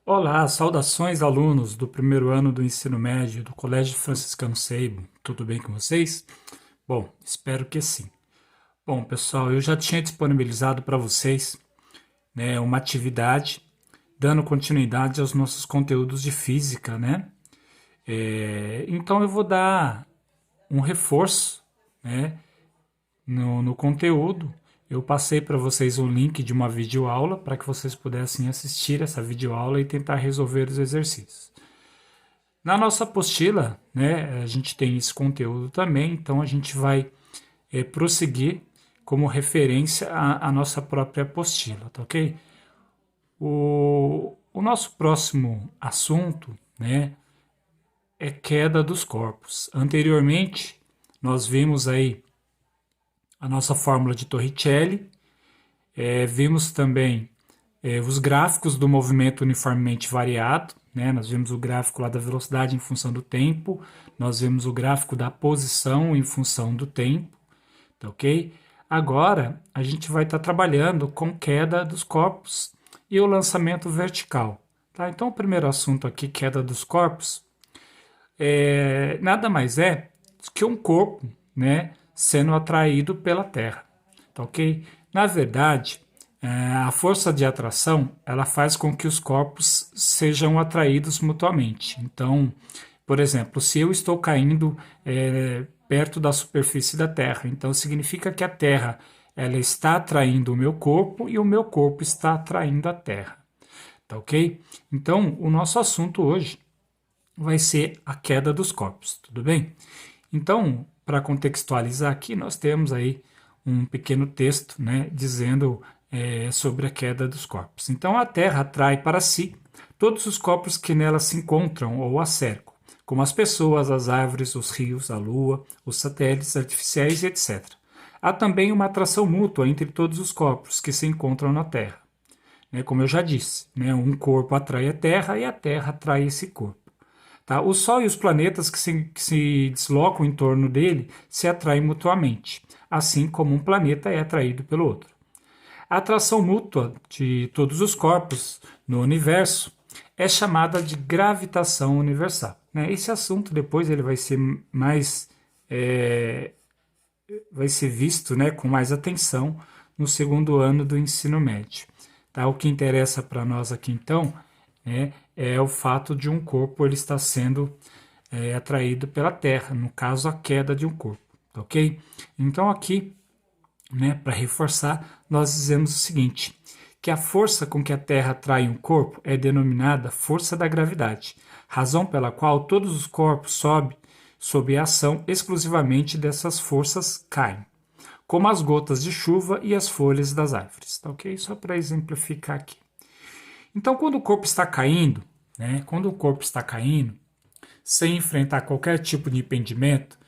Olá, saudações alunos do primeiro ano do ensino médio do Colégio Franciscano Seibo. Tudo bem com vocês? Bom, espero que sim. Bom, pessoal, eu já tinha disponibilizado para vocês, né, uma atividade dando continuidade aos nossos conteúdos de física, né? Então eu vou dar um reforço, né, no conteúdo. Eu passei para vocês um link de uma videoaula para que vocês pudessem assistir essa videoaula e tentar resolver os exercícios. Na nossa apostila, né, a gente tem esse conteúdo também, então a gente vai prosseguir como referência a nossa própria apostila, tá ok? O nosso próximo assunto, né, é queda dos corpos. Anteriormente, nós vimos aí a nossa fórmula de Torricelli, vimos também os gráficos do movimento uniformemente variado, né? Nós vimos o gráfico lá da velocidade em função do tempo, nós vimos o gráfico da posição em função do tempo, tá ok? Agora a gente vai estar trabalhando com queda dos corpos e o lançamento vertical, tá? Então o primeiro assunto aqui, queda dos corpos, nada mais é que um corpo, né, sendo atraído pela Terra, tá ok? Na verdade, a força de atração ela faz com que os corpos sejam atraídos mutuamente. Então, por exemplo, se eu estou caindo perto da superfície da Terra, então significa que a Terra ela está atraindo o meu corpo e o meu corpo está atraindo a Terra, tá ok? Então, o nosso assunto hoje vai ser a queda dos corpos, tudo bem? Então, para contextualizar aqui, nós temos aí um pequeno texto, né, dizendo sobre a queda dos corpos. Então, a Terra atrai para si todos os corpos que nela se encontram ou a cercam, como as pessoas, as árvores, os rios, a lua, os satélites artificiais e etc. Há também uma atração mútua entre todos os corpos que se encontram na Terra. Né, como eu já disse, né, um corpo atrai a Terra e a Terra atrai esse corpo. Tá? O Sol e os planetas que se deslocam em torno dele se atraem mutuamente, assim como um planeta é atraído pelo outro. A atração mútua de todos os corpos no universo é chamada de gravitação universal. Né? Esse assunto depois ele vai ser mais vai ser visto, né, com mais atenção no segundo ano do ensino médio. Tá? O que interessa para nós aqui então, né, é o fato de um corpo ele estar sendo atraído pela Terra, no caso a queda de um corpo, tá ok? Então aqui, né, para reforçar, nós dizemos o seguinte, que a força com que a Terra atrai um corpo é denominada força da gravidade, razão pela qual todos os corpos sob a ação exclusivamente dessas forças caem, como as gotas de chuva e as folhas das árvores, tá ok? Só para exemplificar aqui. Então, quando o corpo está caindo, né, quando o corpo está caindo, sem enfrentar qualquer tipo de impedimento,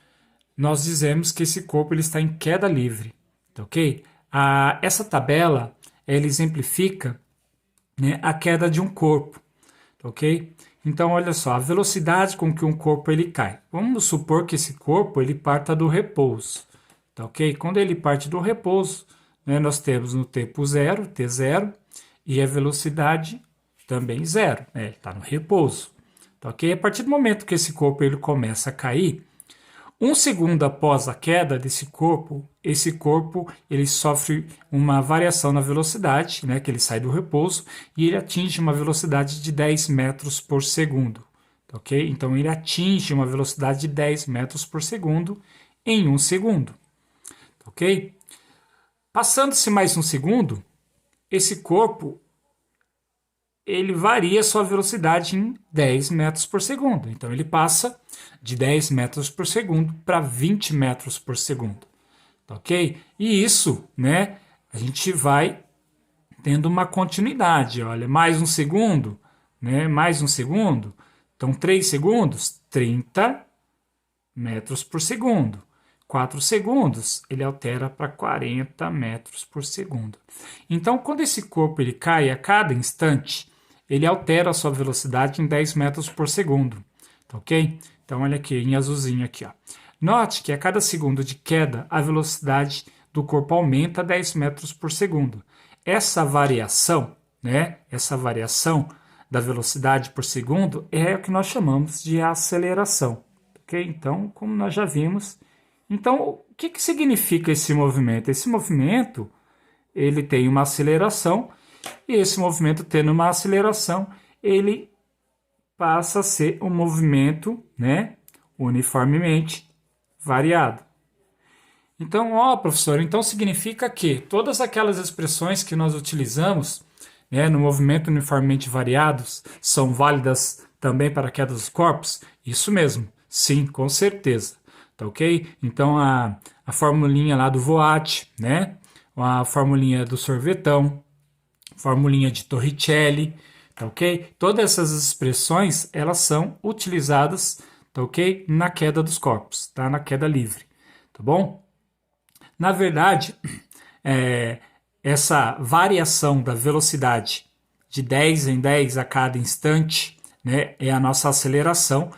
nós dizemos que esse corpo ele está em queda livre, tá ok? Essa tabela ela exemplifica, né, a queda de um corpo, tá ok? Então, olha só, a velocidade com que um corpo ele cai. Vamos supor que esse corpo ele parta do repouso, tá ok? Quando ele parte do repouso, né, nós temos no tempo zero, t0, e a velocidade também zero, né? Ele está no repouso. Tá ok? A partir do momento que esse corpo ele começa a cair, um segundo após a queda desse corpo, esse corpo ele sofre uma variação na velocidade, né? Que ele sai do repouso e ele atinge uma velocidade de 10 metros por segundo. Tá ok? Então ele atinge uma velocidade de 10 metros por segundo em um segundo. Tá ok? Passando-se mais um segundo, esse corpo ele varia sua velocidade em 10 metros por segundo. Então ele passa de 10 metros por segundo para 20 metros por segundo. Tá ok? E isso, né, a gente vai tendo uma continuidade. Olha, mais um segundo, né, mais um segundo. Então 3 segundos, 30 metros por segundo. 4 segundos, ele altera para 40 metros por segundo. Então, quando esse corpo ele cai a cada instante, ele altera a sua velocidade em 10 metros por segundo, tá ok? Então, olha aqui, em azulzinho aqui, ó. Note que a cada segundo de queda, a velocidade do corpo aumenta 10 metros por segundo. Essa variação, né, essa variação da velocidade por segundo é o que nós chamamos de aceleração, ok? Então, como nós já vimos, então o que significa esse movimento? Esse movimento, ele tem uma aceleração, e esse movimento tendo uma aceleração, ele passa a ser um movimento, né, uniformemente variado. Então, professor, então significa que todas aquelas expressões que nós utilizamos, né, no movimento uniformemente variados são válidas também para a queda dos corpos? Isso mesmo, sim, com certeza. Tá ok? Então, a formulinha lá do Voat, né, a formulinha do sorvetão, formulinha de Torricelli, tá ok? Todas essas expressões, elas são utilizadas, tá ok? Na queda dos corpos, tá? Na queda livre, tá bom? Na verdade, essa variação da velocidade de 10 em 10 a cada instante, né, é a nossa aceleração,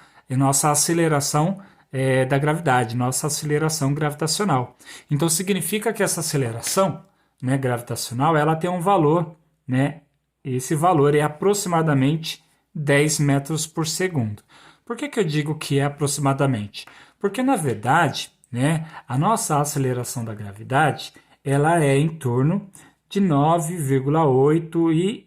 da gravidade, nossa aceleração gravitacional. Então, significa que essa aceleração, né, gravitacional, ela tem um valor, né? Esse valor é aproximadamente 10 metros por segundo. Por que eu digo que é aproximadamente? Porque, na verdade, né, a nossa aceleração da gravidade, ela é em torno de 9,8 e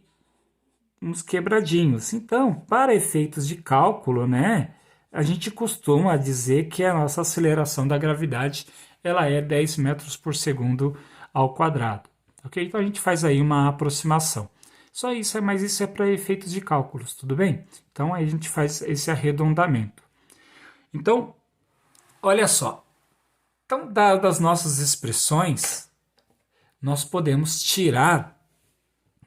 uns quebradinhos. Então, para efeitos de cálculo, né, a gente costuma dizer que a nossa aceleração da gravidade, ela é 10 metros por segundo ao quadrado. Ok? Então a gente faz aí uma aproximação. Só isso, mas isso é para efeitos de cálculos, tudo bem? Então aí a gente faz esse arredondamento. Então, olha só. Então, das nossas expressões, nós podemos tirar,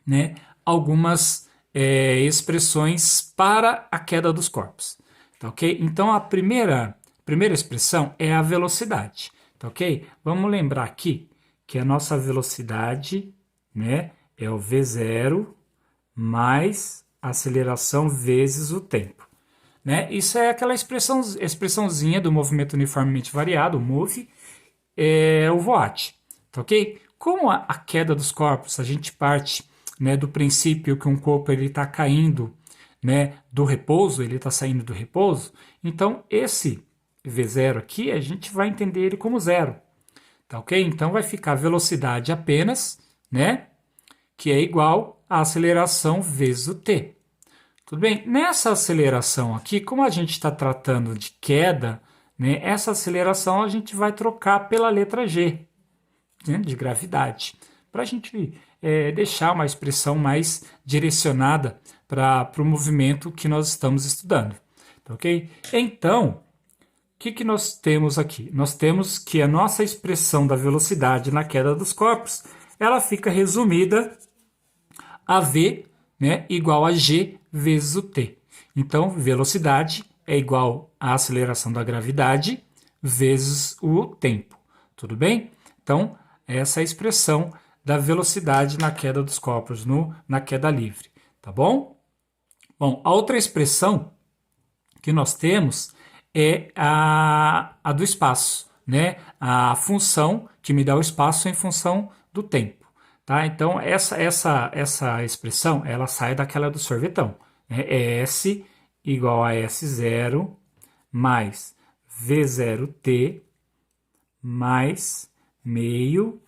né, algumas expressões para a queda dos corpos. Tá ok? Então a primeira expressão é a velocidade. Tá ok? Vamos lembrar aqui que a nossa velocidade, né, é o V0 mais a aceleração vezes o tempo. Né? Isso é aquela expressãozinha do movimento uniformemente variado, o MOVE, o Voat. Tá ok? Como a queda dos corpos, a gente parte, né, do princípio que um corpo está caindo, né, do repouso, ele está saindo do repouso, então esse V0 aqui, a gente vai entender ele como zero. Tá ok? Então vai ficar velocidade apenas, né? Que é igual à aceleração vezes o t. Tudo bem? Nessa aceleração aqui, como a gente está tratando de queda, né? Essa aceleração a gente vai trocar pela letra G, né, de gravidade, para a gente deixar uma expressão mais direcionada para o movimento que nós estamos estudando. Tá ok? Então, o que nós temos aqui? Nós temos que a nossa expressão da velocidade na queda dos corpos, ela fica resumida a V, né, igual a G vezes o T. Então, velocidade é igual à aceleração da gravidade vezes o tempo. Tudo bem? Então, essa é a expressão da velocidade na queda dos corpos, na queda livre. Tá bom? Bom, a outra expressão que nós temos é a do espaço, né? A função que me dá o espaço em função do tempo, tá? Então, essa expressão, ela sai daquela do sorvetão, né? É S igual a S0 mais V0T mais meio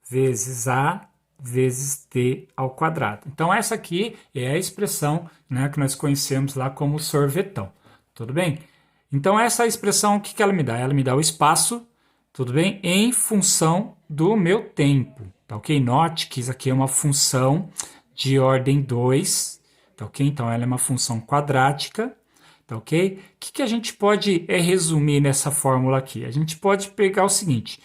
vezes A vezes T ao quadrado. Então, essa aqui é a expressão, né, que nós conhecemos lá como sorvetão. Tudo bem? Então, essa expressão, o que ela me dá? Ela me dá o espaço, tudo bem? Em função do meu tempo, tá ok? Note que isso aqui é uma função de ordem 2, tá ok? Então, ela é uma função quadrática, tá ok? O que a gente pode resumir nessa fórmula aqui? A gente pode pegar o seguinte,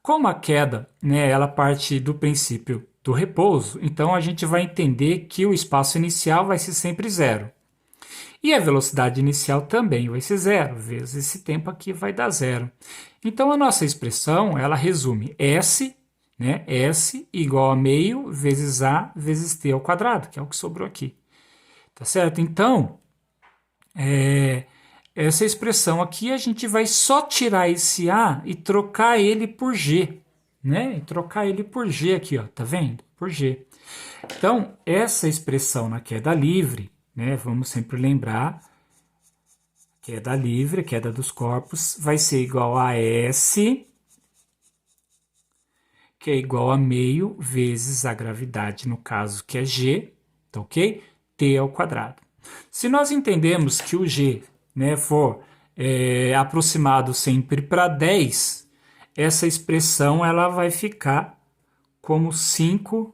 como a queda, né, ela parte do princípio do repouso, então a gente vai entender que o espaço inicial vai ser sempre zero. E a velocidade inicial também vai ser zero, vezes esse tempo aqui vai dar zero. Então, a nossa expressão, ela resume S, né, S igual a meio vezes A vezes T ao quadrado, que é o que sobrou aqui. Tá certo? Então, essa expressão aqui, a gente vai só tirar esse A e trocar ele por G, né? E trocar ele por G aqui, ó, tá vendo? por G. Então, essa expressão na queda livre, né, vamos sempre lembrar, queda livre, queda dos corpos, vai ser igual a S, que é igual a meio vezes a gravidade, no caso, que é G, tá ok? T ao quadrado. Se nós entendemos que o G, né, for aproximado sempre para 10, essa expressão ela vai ficar como 5t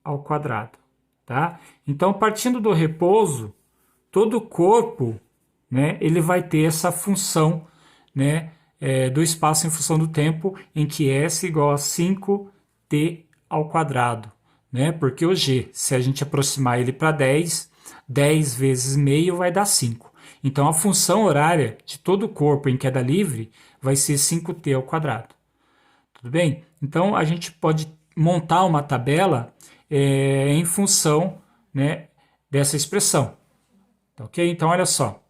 ao quadrado, tá? Então, partindo do repouso, todo corpo, né, ele vai ter essa função, né, do espaço em função do tempo, em que S igual a 5t ao quadrado, né? Porque o G, se a gente aproximar ele para 10, 10 vezes meio vai dar 5. Então, a função horária de todo corpo em queda livre vai ser 5t ao quadrado. Tudo bem? Então, a gente pode montar uma tabela em função, né, dessa expressão. Tá ok? Então, olha só.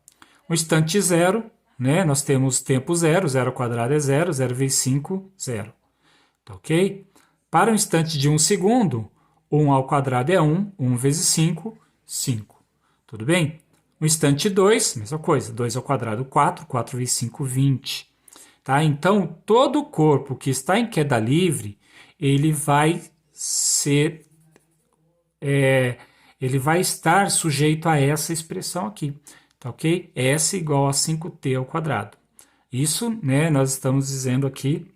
O instante zero, né, nós temos tempo zero, zero ao quadrado é zero, 0 vezes 5, 0. Tá ok? Para o instante de 1 segundo, 1 ao quadrado é 1, 1 vezes 5, 5. Tudo bem? O instante 2, mesma coisa, 2 ao quadrado 4, 4 vezes 5, 20. Tá? Então, todo corpo que está em queda livre, ele vai ser, ele vai estar sujeito a essa expressão aqui, tá ok? S igual a 5t ao quadrado. Isso, né, nós estamos dizendo aqui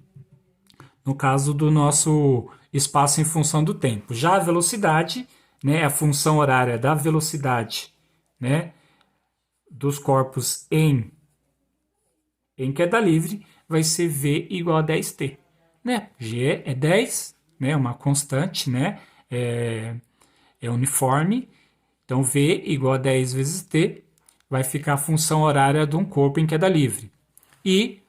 no caso do nosso espaço em função do tempo. Já a velocidade, né, a função horária da velocidade, né, dos corpos em queda livre, vai ser V igual a 10t. Né? G é 10, né, uma constante, né, é uniforme. Então, V igual a 10 vezes t vai ficar a função horária de um corpo em queda livre. E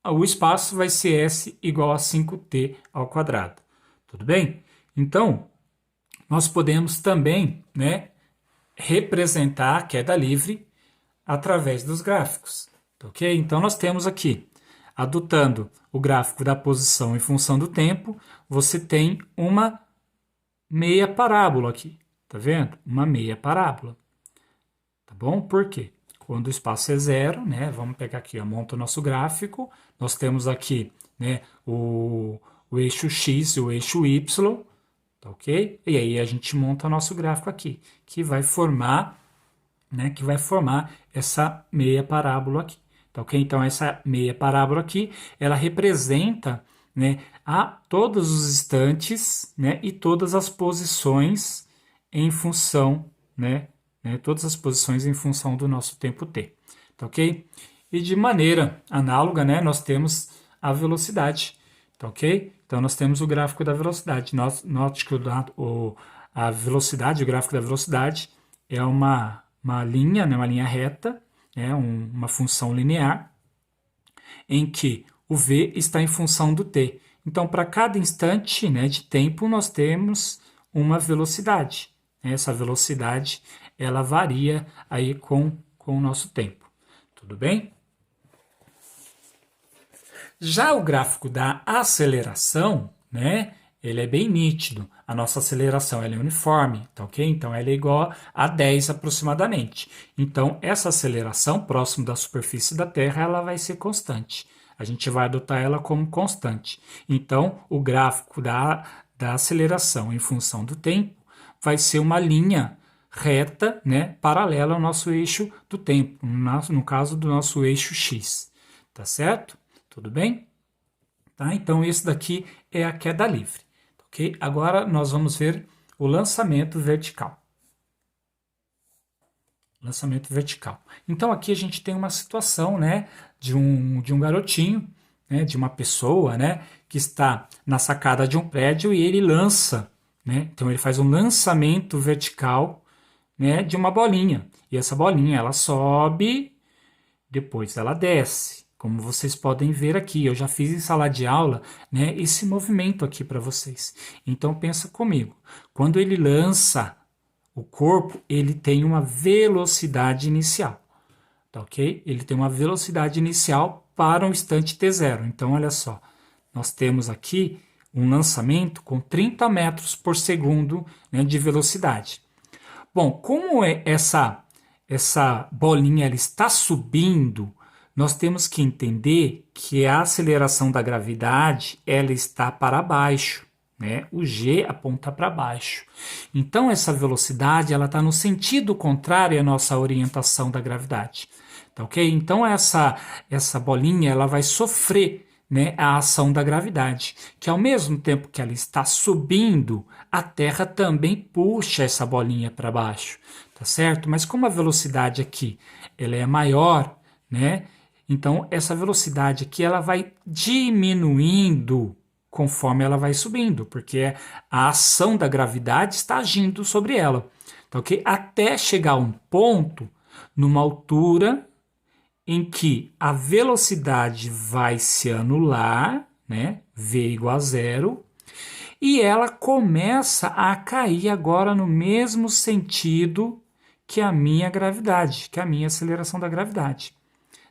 o espaço vai ser S igual a 5t ao quadrado. Tudo bem? Então, nós podemos também, né, representar a queda livre através dos gráficos. Ok? Então, nós temos aqui, adotando o gráfico da posição em função do tempo, você tem uma meia parábola aqui. Tá vendo? Uma meia parábola. Tá bom? Por quê? Quando o espaço é zero, né? Vamos pegar aqui, ó, monta o nosso gráfico. Nós temos aqui, né, o eixo X e o eixo Y, tá ok? E aí a gente monta o nosso gráfico aqui, que vai formar, né, essa meia parábola aqui, tá ok? Então essa meia parábola aqui, ela representa, né, todos os instantes, né, e todas as posições em função, né, todas as posições em função do nosso tempo t, tá ok? E de maneira análoga, né, nós temos a velocidade, tá ok? Então nós temos o gráfico da velocidade. Note que a velocidade, o gráfico da velocidade é uma linha, né, uma linha reta, uma função linear, em que o v está em função do t. Então, para cada instante, né, de tempo, nós temos uma velocidade. Essa velocidade ela varia aí com o nosso tempo. Tudo bem? Já o gráfico da aceleração, né, ele é bem nítido. A nossa aceleração ela é uniforme, tá ok? Então, ela é igual a 10 aproximadamente. Então, essa aceleração próximo da superfície da Terra, ela vai ser constante. A gente vai adotar ela como constante. Então, o gráfico da aceleração em função do tempo vai ser uma linha reta, né, paralela ao nosso eixo do tempo, no caso do nosso eixo X. Tá certo? Tudo bem? Tá? Então, esse daqui é a queda livre. Ok? Agora, nós vamos ver o lançamento vertical. Lançamento vertical. Então, aqui a gente tem uma situação, né, de um garotinho, né, de uma pessoa, né, que está na sacada de um prédio e ele lança, né, então ele faz um lançamento vertical, né, de uma bolinha. E essa bolinha, ela sobe, depois ela desce. Como vocês podem ver aqui, eu já fiz em sala de aula, né, esse movimento aqui para vocês. Então pensa comigo, quando ele lança o corpo, ele tem uma velocidade inicial, tá ok? Ele tem uma velocidade inicial para um instante t0. Então olha só, nós temos aqui um lançamento com 30 metros por segundo, né, de velocidade. Bom, como essa bolinha ela está subindo, nós temos que entender que a aceleração da gravidade ela está para baixo, né? O G aponta para baixo. Então essa velocidade ela está no sentido contrário à nossa orientação da gravidade, tá ok? Então essa bolinha ela vai sofrer, né, a ação da gravidade, que ao mesmo tempo que ela está subindo, a Terra também puxa essa bolinha para baixo, tá certo? Mas como a velocidade aqui ela é maior, né? Então essa velocidade aqui ela vai diminuindo conforme ela vai subindo, porque a ação da gravidade está agindo sobre ela, tá ok? Até chegar a um ponto, numa altura em que a velocidade vai se anular, né? V igual a zero, e ela começa a cair agora no mesmo sentido que a minha gravidade, que a minha aceleração da gravidade,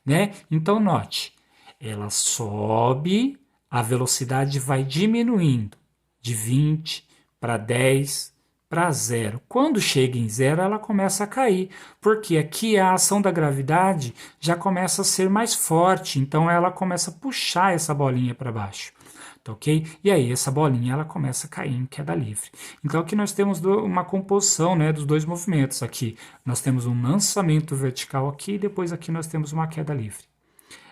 né? Então note, ela sobe, a velocidade vai diminuindo de 20 para 10 para zero. Quando chega em zero, ela começa a cair, porque aqui a ação da gravidade já começa a ser mais forte, então ela começa a puxar essa bolinha para baixo. Tá, ok? E aí essa bolinha ela começa a cair em queda livre. Então aqui nós temos uma composição, né, dos dois movimentos. Aqui nós temos um lançamento vertical aqui e depois aqui nós temos uma queda livre,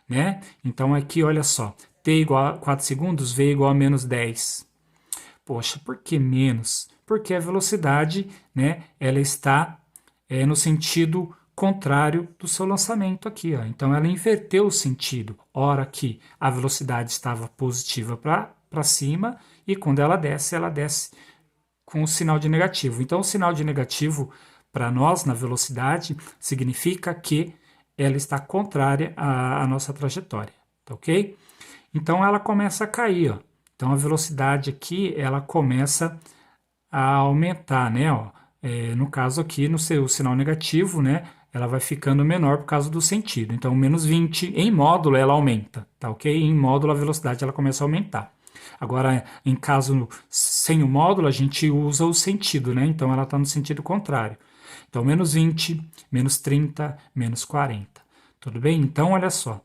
né? Então aqui olha só, t igual a 4 segundos, v igual a menos 10. Poxa, por que menos? Porque a velocidade, né, ela está no sentido contrário do seu lançamento aqui, ó. Então ela inverteu o sentido. Ora que a velocidade estava positiva para cima e quando ela desce com o sinal de negativo. Então o sinal de negativo para nós na velocidade significa que ela está contrária à nossa trajetória, tá ok? Então ela começa a cair, ó. Então a velocidade aqui ela começa a aumentar, né? Ó. No caso aqui, no seu sinal negativo, né? Ela vai ficando menor por causa do sentido. Então, menos 20, em módulo, ela aumenta, tá ok? Em módulo, a velocidade ela começa a aumentar. Agora, em caso sem o módulo, a gente usa o sentido, né? Então, ela está no sentido contrário. Então, menos 20, menos 30, menos 40. Tudo bem? Então, olha só.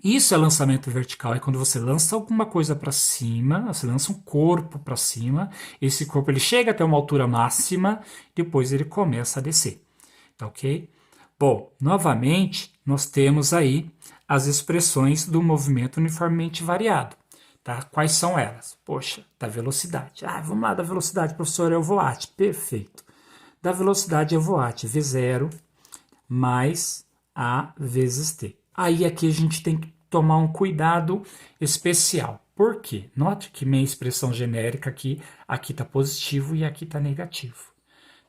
Isso é lançamento vertical, é quando você lança alguma coisa para cima, você lança um corpo para cima, esse corpo ele chega até uma altura máxima, depois ele começa a descer, tá ok? Bom, novamente, nós temos aí as expressões do movimento uniformemente variado, tá? Quais são elas? Poxa, da velocidade. Vamos lá, da velocidade, professor, é o voate, perfeito. Da velocidade é o voate, V0 mais A vezes T. Aí aqui a gente tem que tomar um cuidado especial. Por quê? Note que minha expressão genérica aqui está positivo e aqui está negativo.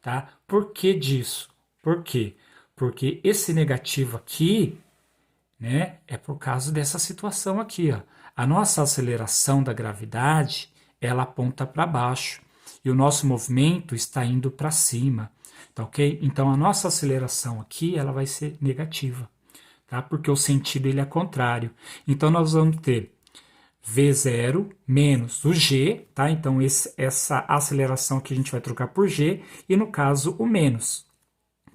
Tá? Por que disso? Por quê? Porque esse negativo aqui, né, é por causa dessa situação aqui. Ó. A nossa aceleração da gravidade, ela aponta para baixo. E o nosso movimento está indo para cima. Tá ok? Então a nossa aceleração aqui, ela vai ser negativa. Tá? Porque o sentido ele é contrário. Então, nós vamos ter V0 menos o G, tá? Então, essa aceleração aqui a gente vai trocar por G, e no caso, o menos,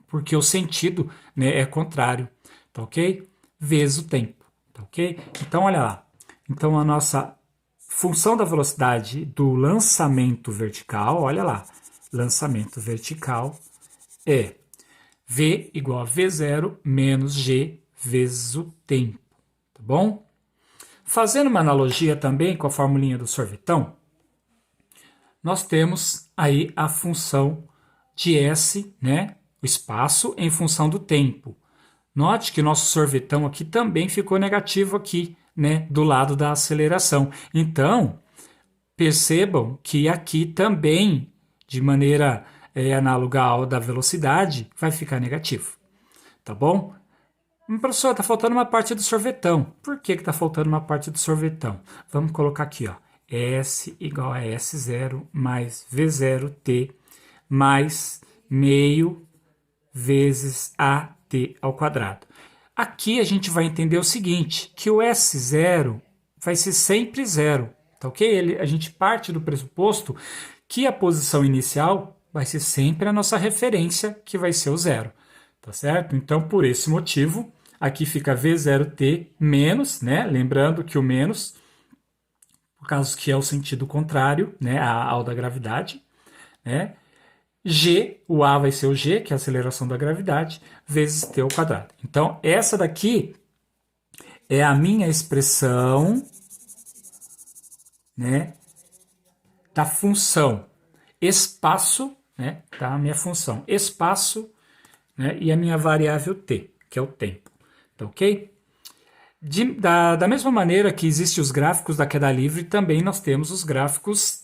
porque o sentido, né, é contrário, tá ok? Vezes o tempo, tá ok? Então, olha lá. Então, a nossa função da velocidade do lançamento vertical, olha lá, lançamento vertical é V igual a V0 menos G vezes o tempo, tá bom? Fazendo uma analogia também com a formulinha do sorvetão, nós temos aí a função de S, né? O espaço em função do tempo. Note que nosso sorvetão aqui também ficou negativo aqui, né? Do lado da aceleração. Então, percebam que aqui também, de maneira análoga ao da velocidade, vai ficar negativo, tá bom? Professor, está faltando uma parte do sorvetão. Por que está faltando uma parte do sorvetão? Vamos colocar aqui, ó. S igual a S0 mais V0t mais meio vezes AT ao quadrado. Aqui a gente vai entender o seguinte, que o S0 vai ser sempre zero, tá ok? A gente parte do pressuposto que a posição inicial vai ser sempre a nossa referência, que vai ser o zero, tá certo? Então, por esse motivo, aqui fica V0t menos, né? Lembrando que o menos, por causa que é o sentido contrário, né, ao da gravidade, né? G, o A vai ser o G, que é a aceleração da gravidade, vezes t ao quadrado. Então, essa daqui é a minha expressão, né, da função espaço, né, tá? A minha função espaço, né, e a minha variável t, que é o tempo. Tá ok? Da mesma maneira que existem os gráficos da queda livre, também nós temos os gráficos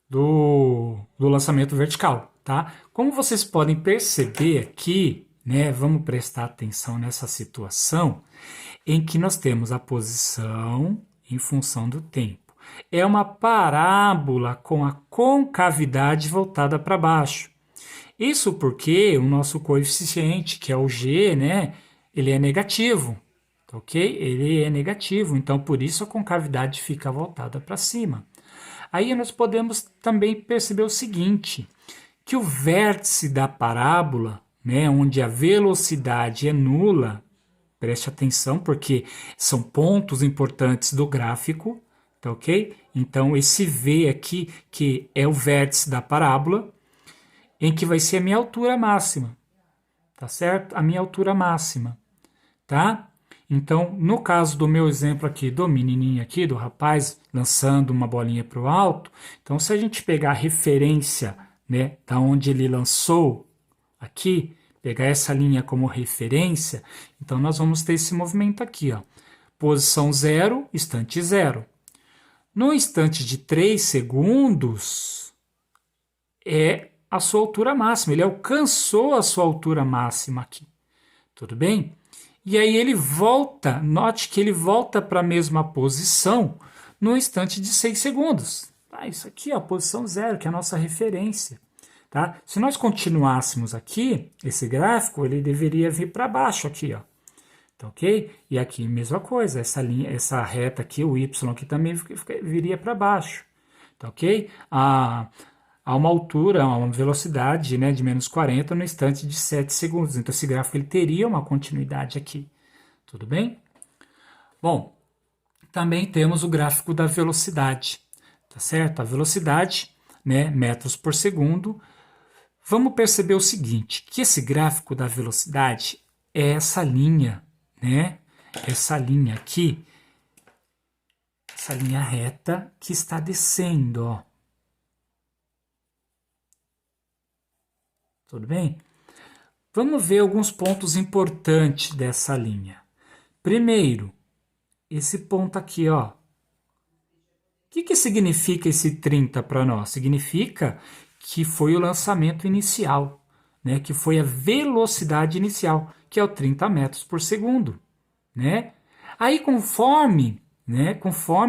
do lançamento vertical, tá? Como vocês podem perceber aqui, né, vamos prestar atenção nessa situação em que nós temos a posição em função do tempo. É uma parábola com a concavidade voltada para baixo. Isso porque o nosso coeficiente, que é o g, né, ele é negativo, ok? Ele é negativo, então por isso a concavidade fica voltada para cima. Aí nós podemos também perceber o seguinte, que o vértice da parábola, né, onde a velocidade é nula, preste atenção porque são pontos importantes do gráfico, tá ok? Então esse V aqui, que é o vértice da parábola, em que vai ser a minha altura máxima, tá certo? A minha altura máxima, tá? Então, no caso do meu exemplo aqui, do menininho aqui, do rapaz lançando uma bolinha para o alto, então se a gente pegar a referência, né, da onde ele lançou aqui, pegar essa linha como referência, então nós vamos ter esse movimento aqui, ó, posição 0, instante 0. No instante de 3 segundos, é a sua altura máxima, ele alcançou a sua altura máxima aqui, tudo bem? E aí ele volta, note que ele volta para a mesma posição no instante de 6 segundos. Ah, isso aqui é a posição 0, que é a nossa referência. Tá? Se nós continuássemos aqui, esse gráfico, ele deveria vir para baixo aqui, ó. Tá, ok? E aqui, mesma coisa, essa linha, essa reta aqui, o y aqui também viria para baixo. Tá, ok? A uma altura, a uma velocidade, né, de menos 40 no instante de 7 segundos. Então, esse gráfico ele teria uma continuidade aqui. Tudo bem? Bom, também temos o gráfico da velocidade, tá certo? A velocidade, né, metros por segundo. Vamos perceber o seguinte, que esse gráfico da velocidade é essa linha, né? Essa linha aqui, essa linha reta que está descendo, ó. Tudo bem? Vamos ver alguns pontos importantes dessa linha. Primeiro, esse ponto aqui, ó. O que significa esse 30 para nós? Significa que foi o lançamento inicial, né? Que foi a velocidade inicial, que é o 30 metros por segundo, né? Aí conforme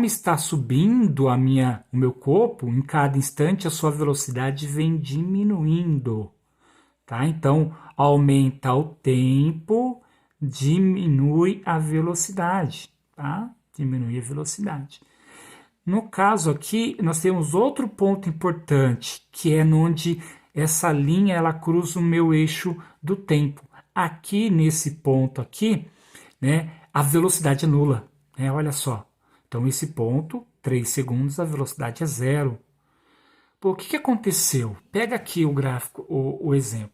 está subindo o meu corpo, em cada instante a sua velocidade vem diminuindo. Tá? Então, aumenta o tempo, diminui a velocidade. Tá? Diminui a velocidade. No caso aqui, nós temos outro ponto importante, que é onde essa linha ela cruza o meu eixo do tempo. Aqui, nesse ponto aqui, né, a velocidade é nula. Né? Olha só. Então, esse ponto, 3 segundos, a velocidade é 0. Pô, o que aconteceu? Pega aqui o gráfico, o exemplo.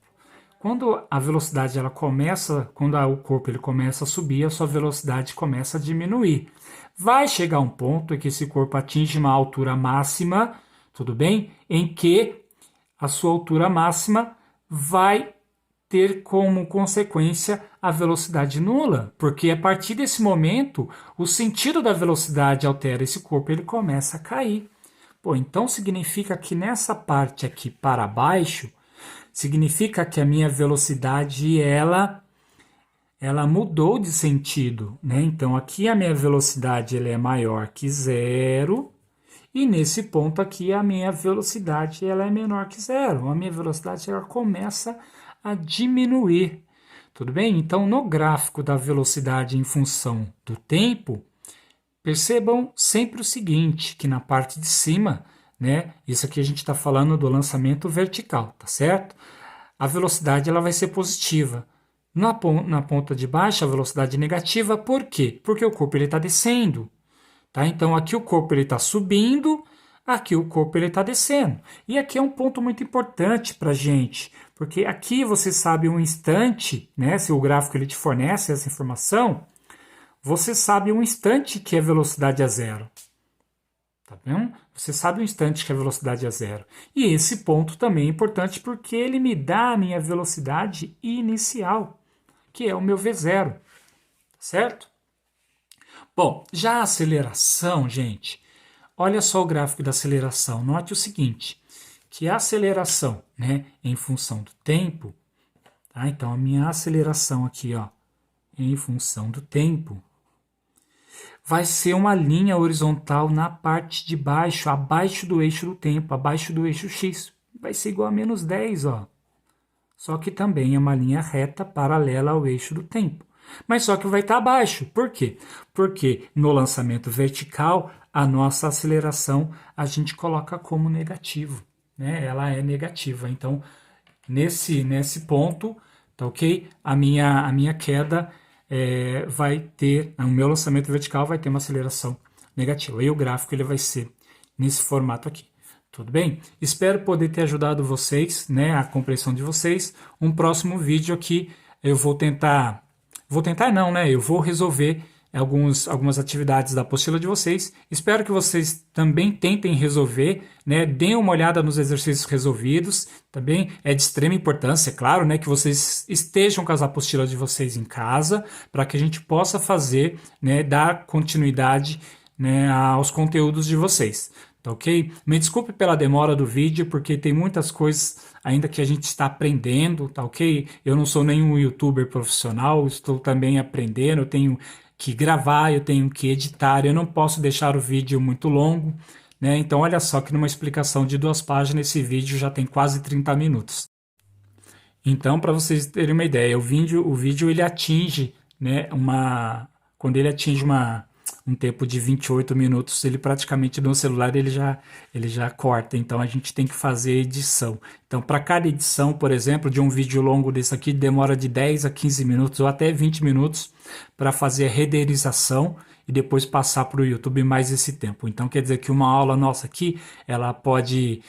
Quando a velocidade ela começa, quando o corpo ele começa a subir, a sua velocidade começa a diminuir. Vai chegar um ponto em que esse corpo atinge uma altura máxima, tudo bem? Em que a sua altura máxima vai ter como consequência a velocidade nula, porque a partir desse momento o sentido da velocidade altera, esse corpo ele começa a cair. Pô, então significa que nessa parte aqui para baixo, significa que a minha velocidade ela mudou de sentido, né? Então aqui a minha velocidade ela é maior que 0 e nesse ponto aqui a minha velocidade ela é menor que 0. A minha velocidade ela começa a diminuir, tudo bem? Então no gráfico da velocidade em função do tempo, Percebam sempre o seguinte, que na parte de cima, né, isso aqui a gente está falando do lançamento vertical, tá certo? A velocidade ela vai ser positiva. Na ponta de baixo, a velocidade negativa, por quê? Porque o corpo está descendo. Tá? Então, aqui o corpo está subindo, aqui o corpo está descendo. E aqui é um ponto muito importante para a gente, porque aqui você sabe um instante, né, se o gráfico ele te fornece essa informação, você sabe um instante que a velocidade é zero. Tá vendo? Você sabe um instante que a velocidade é zero. E esse ponto também é importante porque ele me dá a minha velocidade inicial, que é o meu V0. Certo? Bom, já a aceleração, gente, olha só o gráfico da aceleração. Note o seguinte, que a aceleração, né, em função do tempo, tá? Então a minha aceleração aqui, ó, em função do tempo, vai ser uma linha horizontal na parte de baixo, abaixo do eixo do tempo, abaixo do eixo x. Vai ser igual a menos 10, ó. Só que também é uma linha reta paralela ao eixo do tempo. Mas só que vai estar abaixo. Por quê? Porque no lançamento vertical, a nossa aceleração a gente coloca como negativo, né? Ela é negativa. Então, nesse ponto, tá ok? A minha queda vai ter, o meu lançamento vertical vai ter uma aceleração negativa. E o gráfico ele vai ser nesse formato aqui. Tudo bem? Espero poder ter ajudado vocês, né, a compreensão de vocês. Um próximo vídeo aqui eu vou tentar não, né? Eu vou resolver algumas atividades da apostila de vocês. Espero que vocês também tentem resolver, né? Deem uma olhada nos exercícios resolvidos. Também é de extrema importância, é claro, né? Que vocês estejam com as apostilas de vocês em casa, para que a gente possa fazer, né? Dar continuidade, né? Aos conteúdos de vocês. Tá ok? Me desculpe pela demora do vídeo, porque tem muitas coisas ainda que a gente está aprendendo, tá ok? Eu não sou nenhum youtuber profissional, estou também aprendendo, eu tenho que gravar, eu tenho que editar, eu não posso deixar o vídeo muito longo, né? Então olha só que numa explicação de 2 páginas, esse vídeo já tem quase 30 minutos. Então, para vocês terem uma ideia, o vídeo ele atinge, né, quando ele atinge um tempo de 28 minutos, ele praticamente no celular ele já corta, então a gente tem que fazer edição. Então, para cada edição, por exemplo, de um vídeo longo desse aqui, demora de 10 a 15 minutos ou até 20 minutos para fazer a renderização e depois passar para o YouTube mais esse tempo. Então, quer dizer que uma aula nossa aqui, ela pode,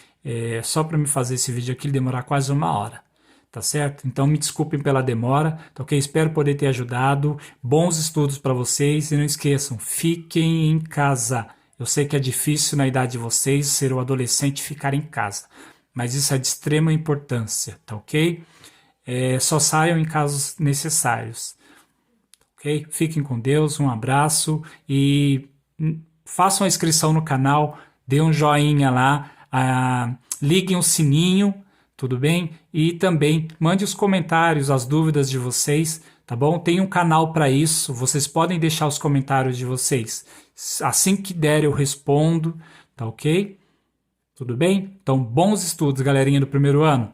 só para me fazer esse vídeo aqui, demorar quase 1 hora. Tá certo? Então me desculpem pela demora, tá ok? Espero poder ter ajudado. Bons estudos para vocês e não esqueçam, fiquem em casa. Eu sei que é difícil na idade de vocês ser um adolescente e ficar em casa, mas isso é de extrema importância, tá ok? Só saiam em casos necessários, ok? Fiquem com Deus, um abraço e façam a inscrição no canal, dê um joinha lá, liguem o sininho. Tudo bem? E também mande os comentários, as dúvidas de vocês, tá bom? Tem um canal para isso, vocês podem deixar os comentários de vocês. Assim que der eu respondo, tá ok? Tudo bem? Então, bons estudos, galerinha do primeiro ano.